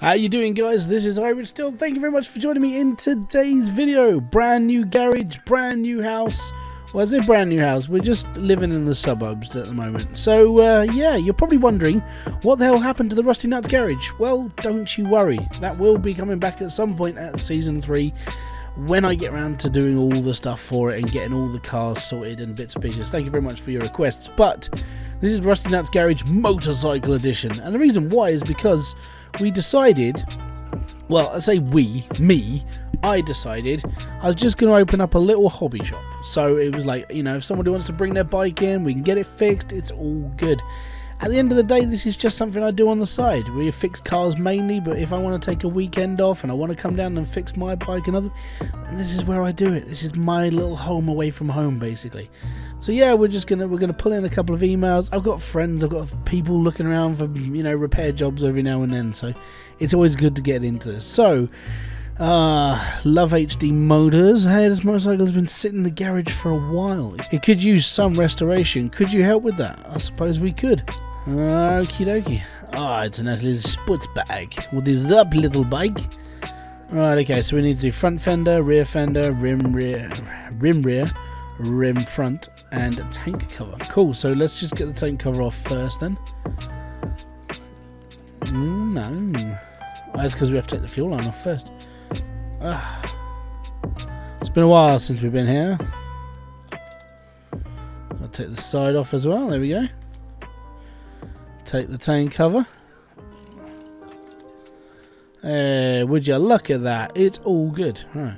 How you doing, guys? This is Hybridsteel. Thank you very much for joining me in today's video. Brand new garage, brand new house. Well, I say brand new house. We're just living in the suburbs at the moment. So, yeah, you're probably wondering, what the hell happened to the Rusty Nuts garage? Well, don't you worry. That will be coming back at some point at Season 3 when I get around to doing all the stuff for it and getting all the cars sorted and bits and pieces. Thank you very much for your requests. But this is Rusty Nuts Garage Motorcycle Edition. And the reason why is because we decided, well, I say I decided I was just going to open up a little hobby shop. So it was like, you know, if somebody wants to bring their bike in, we can get it fixed, it's all good. At the end of the day, this is just something I do on the side. We fix cars mainly, but if I want to take a weekend off and I want to come down and fix my bike and other, then this is where I do it. This is my little home away from home, basically. So yeah, we're gonna pull in a couple of emails. I've got friends, I've got people looking around for, you know, repair jobs every now and then. So it's always good to get into this. So, Love HD Motors. Hey, this motorcycle has been sitting in the garage for a while. It could use some restoration. Could you help with that? I suppose we could. Okie dokie. Ah, it's a nice little sports bag. What is up, little bike? Right, okay, so we need to do front fender, rim front, and tank cover. Cool, so let's just get the tank cover off first then. No. That's because we have to take the fuel line off first. It's been a while since we've been here. I'll take the side off as well, there we go. Take the tank cover. Would you look at that? It's all good. Right.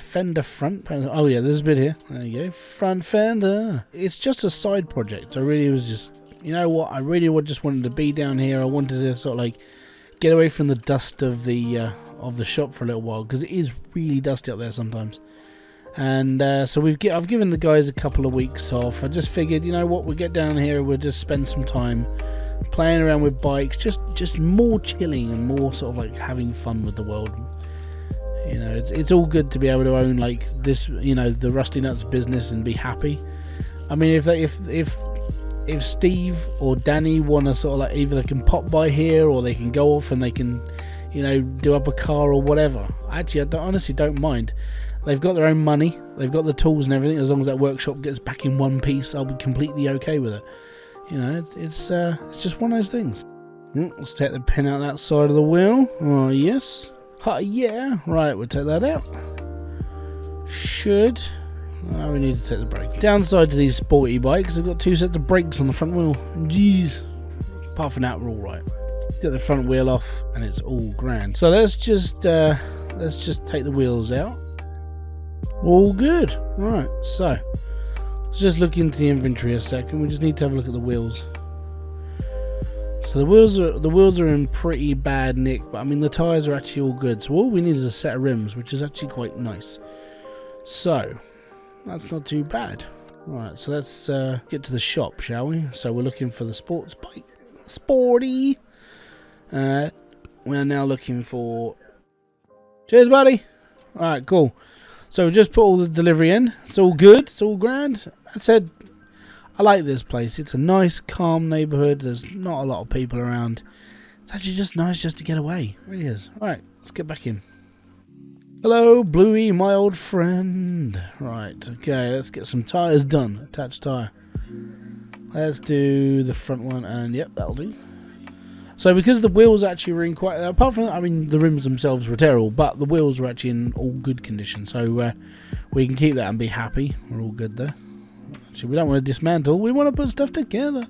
Fender front. Oh yeah, there's a bit here. There you go. Front fender. It's just a side project. I really was just, you know what? I really just wanted to be down here. I wanted to sort of like get away from the dust of the shop for a little while, because it is really dusty up there sometimes. And so I've given the guys a couple of weeks off. I just figured, you know what? We'll get down here. We'll just spend some time playing around with bikes, just more chilling and more sort of like having fun with the world. You know, it's all good to be able to own like this, you know, the Rusty Nuts business and be happy. I mean, if Steve or Danny want to sort of like, either they can pop by here or they can go off and they can, you know, do up a car or whatever. Actually, I honestly don't mind. They've got their own money, they've got the tools and everything. As long as that workshop gets back in one piece, I'll be completely okay with it. You know, it's just one of those things. Let's take the pin out that side of the wheel. Oh yes. Yeah. Right, we'll take that out. Should. Now we need to take the brake. Downside to these sporty bikes, they've got two sets of brakes on the front wheel. Jeez. Apart from that, we're all right. Get the front wheel off, and it's all grand. So let's just take the wheels out. All good. Right. So let's just look into the inventory a second. We just need to have a look at the wheels. So the wheels are in pretty bad nick, but I mean the tyres are actually all good. So all we need is a set of rims, which is actually quite nice. So that's not too bad. Right, so let's get to the shop, shall we? So we're looking for the sports bike. Sporty. We're now looking for... Cheers, buddy. Alright, cool. So we just put all the delivery in. It's all good. It's all grand. I said, I like this place. It's a nice, calm neighbourhood. There's not a lot of people around. It's actually just nice just to get away. It really is. Alright, let's get back in. Hello, Bluey, my old friend. Right, okay, let's get some tyres done. Attach tyre. Let's do the front one, and yep, that'll do. So because the wheels actually were in quite... apart from, I mean, the rims themselves were terrible, but the wheels were actually in all good condition. So we can keep that and be happy. We're all good there. Actually, we don't want to dismantle. We want to put stuff together.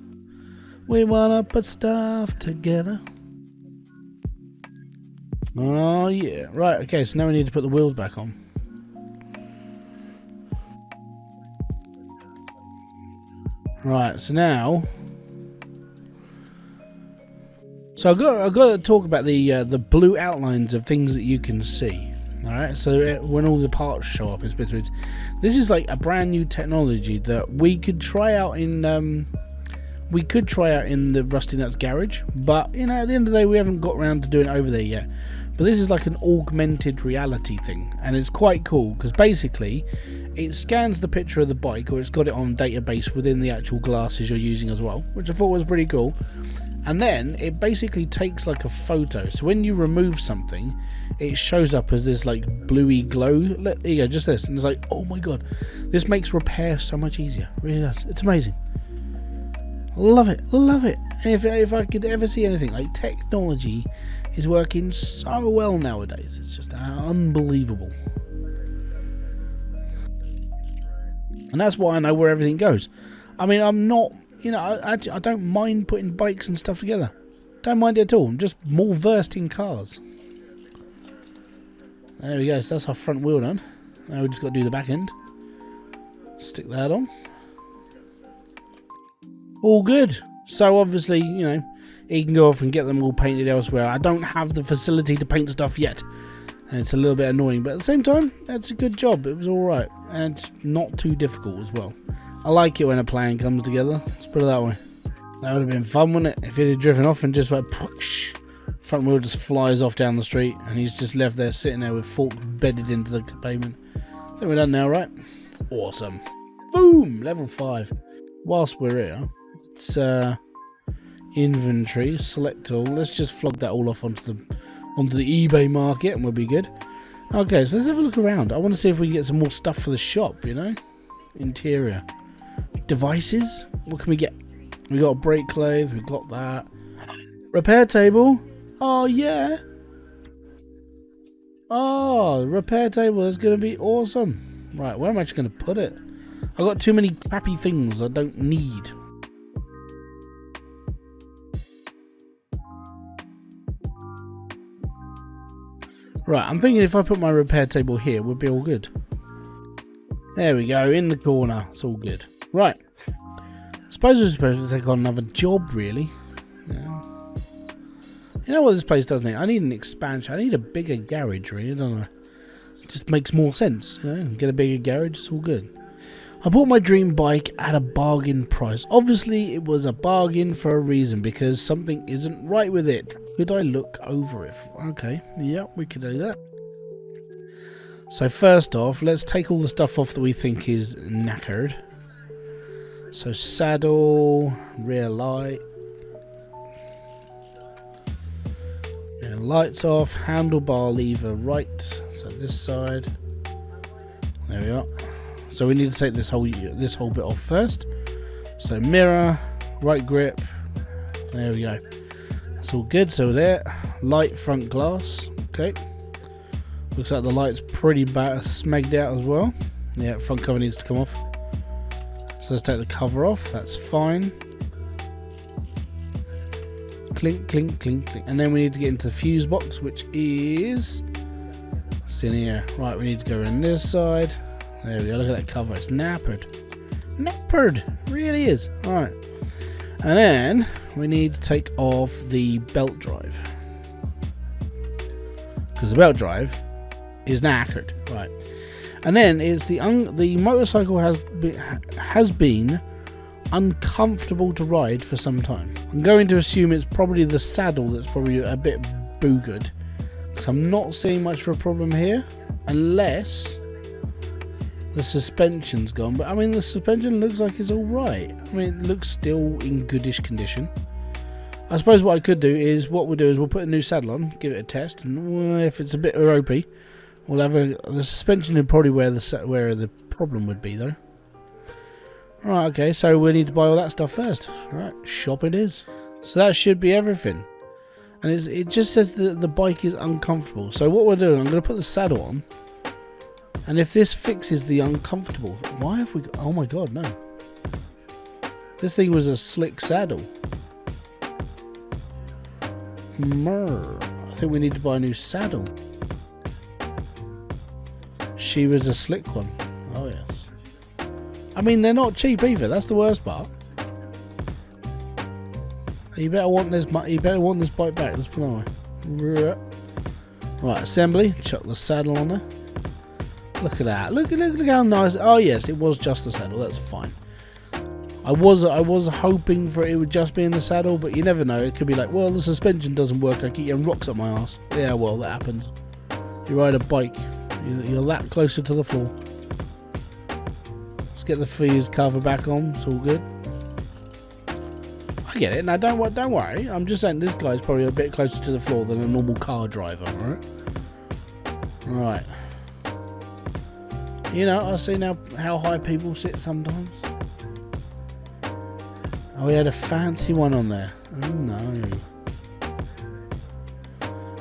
We want to put stuff together. Oh, yeah. Right, okay, so now we need to put the wheels back on. Right, so now... So I've got to talk about the blue outlines of things that you can see. Alright, so when all the parts show up, this is like a brand new technology that we could try out in the Rusty Nuts garage, but you know, at the end of the day we haven't got around to doing it over there yet. But this is like an augmented reality thing, and it's quite cool because basically it scans the picture of the bike, or it's got it on database within the actual glasses you're using as well, which I thought was pretty cool. And then it basically takes like a photo. So when you remove something, it shows up as this like bluey glow. There you go, just this. And it's like, oh my god, this makes repair so much easier. It really does. It's amazing. Love it, love it. And if I could ever see anything, like technology is working so well nowadays. It's just unbelievable. And that's why I know where everything goes. I mean, I'm not, you know, I don't mind putting bikes and stuff together. Don't mind it at all. I'm just more versed in cars. There we go. So that's our front wheel done. Now we just got to do the back end. Stick that on. All good. So obviously, you know, he can go off and get them all painted elsewhere. I don't have the facility to paint stuff yet. And it's a little bit annoying, but at the same time, that's a good job. It was alright. And it's not too difficult as well. I like it when a plan comes together. Let's put it that way. That would have been fun, wouldn't it? If it had driven off and just went push, front wheel just flies off down the street and he's just left there sitting there with fork bedded into the pavement. I think we're done now, right? Awesome. Boom! Level 5. Whilst we're here, it's inventory, select all. Let's just flog that all off onto the eBay market and we'll be good. Okay, so let's have a look around. I want to see if we can get some more stuff for the shop, you know? Interior. Devices? What can we get? We got a brake lathe, we got that. Repair table? Oh, yeah. Oh, repair table is going to be awesome. Right, where am I just going to put it? I've got too many crappy things I don't need. Right, I'm thinking if I put my repair table here, we'll be all good. There we go, in the corner. It's all good. Right. Suppose we're supposed to take on another job, really. Yeah. You know what this place does need? I need an expansion. I need a bigger garage, really, don't I? It just makes more sense, you know? Get a bigger garage, it's all good. I bought my dream bike at a bargain price. Obviously, it was a bargain for a reason, because something isn't right with it. Could I look over it? Okay, yeah, we could do that. So first off, let's take all the stuff off that we think is knackered. So saddle, rear light. Yeah, lights off, handlebar lever right. So this side. There we are. So we need to take this whole bit off first. So mirror, right grip. There we go. That's all good. So there, light front glass. Okay. Looks like the light's pretty bad, smegged out as well. Yeah, front cover needs to come off. So let's take the cover off. That's fine. Clink, clink, clink, clink. And then we need to get into the fuse box, which is... It's in here. Right, we need to go around this side. There we go. Look at that cover. It's knappered. Knappered. Really is. Alright. And then we need to take off the belt drive. Because the belt drive is knackered. Right. And then it's the motorcycle has been uncomfortable to ride for some time. I'm going to assume it's probably the saddle that's probably a bit boogered, because I'm not seeing much of a problem here, unless the suspension's gone. But I mean, the suspension looks like it's alright. I mean, it looks still in goodish condition. I suppose what I could do is, we'll put a new saddle on, give it a test, and if it's a bit ropey, we'll have the suspension is probably where the problem would be, though. Right, okay, so we need to buy all that stuff first. Right, shop it is. So that should be everything. And it just says that the bike is uncomfortable. So what we're doing, I'm going to put the saddle on. And if this fixes the uncomfortable... Why have we got... Oh my god, no. This thing was a slick saddle. I think we need to buy a new saddle. She was a slick one. Oh yes. I mean, they're not cheap either. That's the worst part. You better want this. You better want this bike back. Let's put it on. Right, assembly. Chuck the saddle on there. Look at that. Look how nice. Oh yes, it was just the saddle. That's fine. I was hoping for it would just be in the saddle, but you never know. It could be like, well, the suspension doesn't work. I keep getting rocks up my ass. Yeah, well, that happens. You ride a bike. You're that closer to the floor. Let's get the fuse cover back on. It's all good. I get it. Now, don't worry. I'm just saying this guy's probably a bit closer to the floor than a normal car driver, alright? Right. You know, I see now how high people sit sometimes. Oh, we had a fancy one on there. Oh no.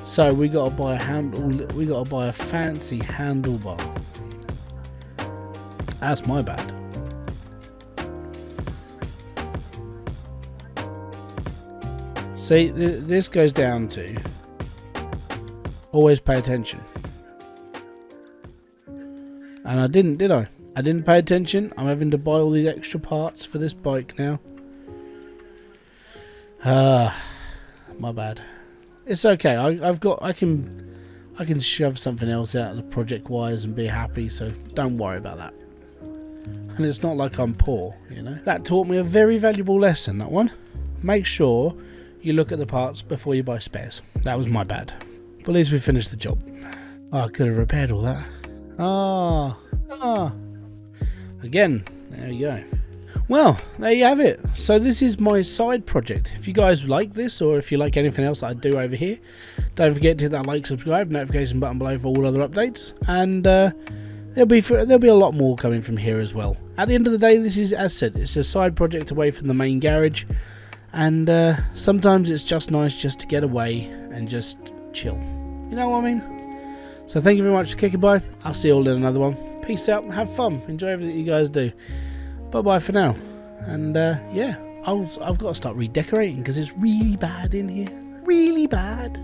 So we gotta buy a fancy handlebar. That's my bad. See, this goes down to always pay attention. And I didn't, did I? I didn't pay attention. I'm having to buy all these extra parts for this bike now. My bad. It's okay. I can shove something else out of the project wires and be happy, so don't worry about that. And it's not like I'm poor, you know. That taught me a very valuable lesson, that one. Make sure you look at the parts before you buy spares. That was my bad. But at least we finished the job. Oh, I could have repaired all that. Again, there you go. Well, there you have it. So this is my side project. If you guys like this, or if you like anything else that I do over here, don't forget to hit that like, subscribe, notification button below for all other updates. And there'll be a lot more coming from here as well. At the end of the day, this is, as said, it's a side project away from the main garage. And sometimes it's just nice just to get away and just chill. You know what I mean? So thank you very much for kicking by. I'll see you all in another one. Peace out and have fun. Enjoy everything you guys do. Bye bye for now. And yeah, I've got to start redecorating because it's really bad in here. Really bad.